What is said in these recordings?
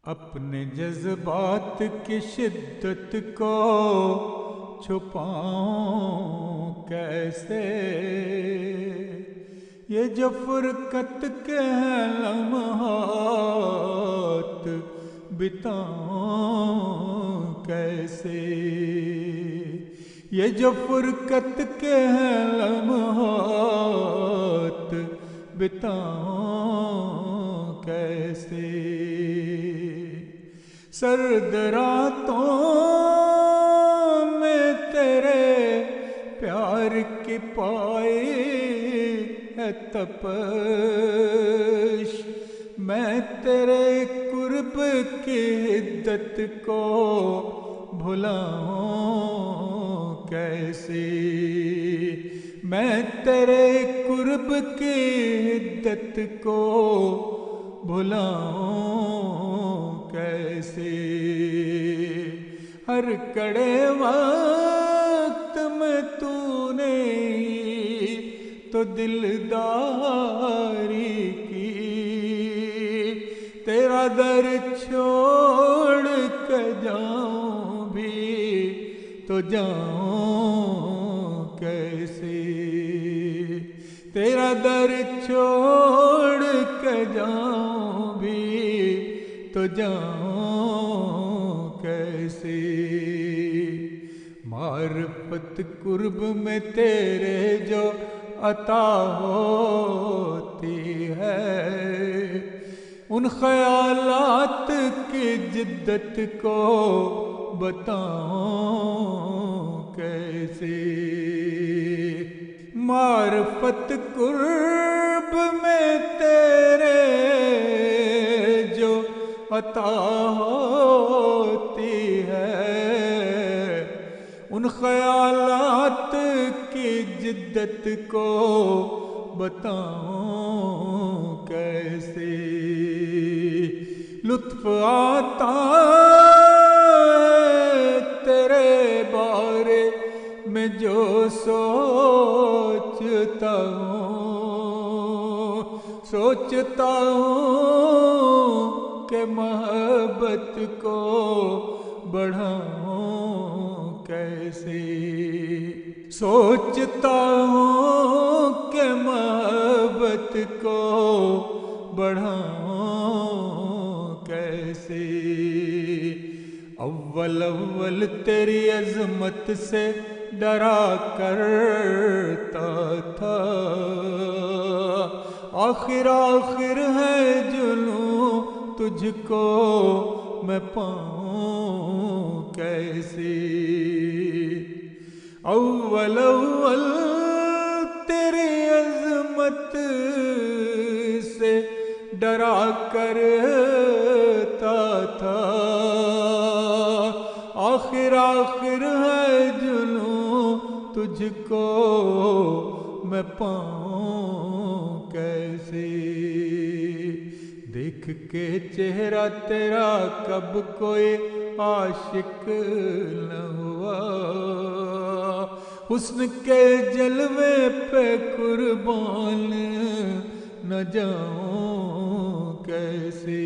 اپنے جذبات کی شدت کو چھپاؤں کیسے، یہ جو فرقت کے لمحات بتاؤں کیسے، یہ جو فرقت کے لمحات بتاؤں کیسے، سرد راتوں میں تیرے پیار کی پائی ہے تپش، میں تیرے قرب کی حدت کو بھلاؤں کیسے، میں تیرے قرب کی حدت کو بھلاؤں کیسے، ہر کڑے وقت میں تو نے تو دلداری کی، تیرا در چھوڑ کے جاؤں بھی تو جاؤں کیسے، تیرا در چھوڑ کے جاؤں بھی تو جاؤں کیسے، معرفت قرب میں تیرے جو عطا ہوتی ہے، ان خیالات کی جدت کو بتاؤں کیسے، معرفت قرب میں تیرے جو عطا ہوتی ہے، ان خیالات کی جدت کو بتاؤں کیسے، لطف آتا تیرے بارے میں جو سوچتا ہوں کہ محبت کو بڑھاؤں کیسے، سوچتا ہوں کہ محبت کو بڑھاؤں کیسے، اول تیری عظمت سے ڈرا کرتا تھا، آخر ہے جنوں تجھ کو میں پاؤں کیسے، اول تیری عظمت سے ڈرا کرتا تھا، آخر ہے جنوں تجھ کو میں پاؤں کیسے، دیکھ کے چہرہ تیرا کب کوئی عاشق نہ ہوا، حسن کے جلوے پہ قربان نہ جاؤں کیسے،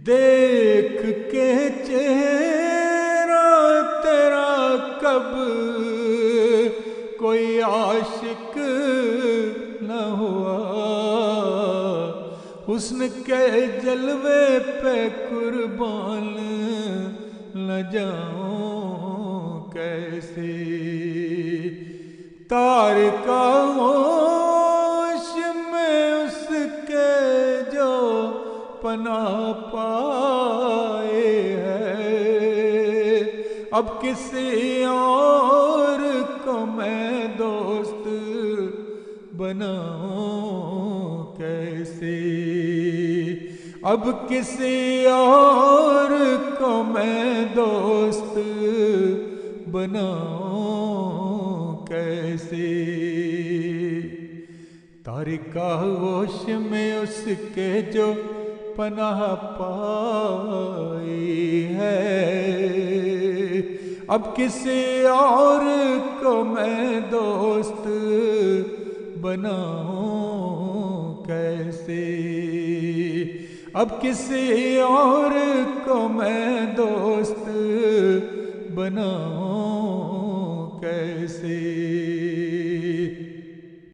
دیکھ کے چہرہ تیرا کب کوئی عاشق نہ ہوا، حسن کے جلوے پہ قربان نہ جاؤں کیسے، تارکہ ہوش میں اس کے جو پناہ پائے ہے، اب کسی اور کو میں دوست بناؤں کیسے، اب کسی اور کو میں دوست بناؤں کیسے، تارکہ ہوش میں اس کے جو پناہ پائی ہے، اب کسی اور کو میں دوست بناؤں کیسے، اب کسی اور کو میں دوست بناؤں کیسے؟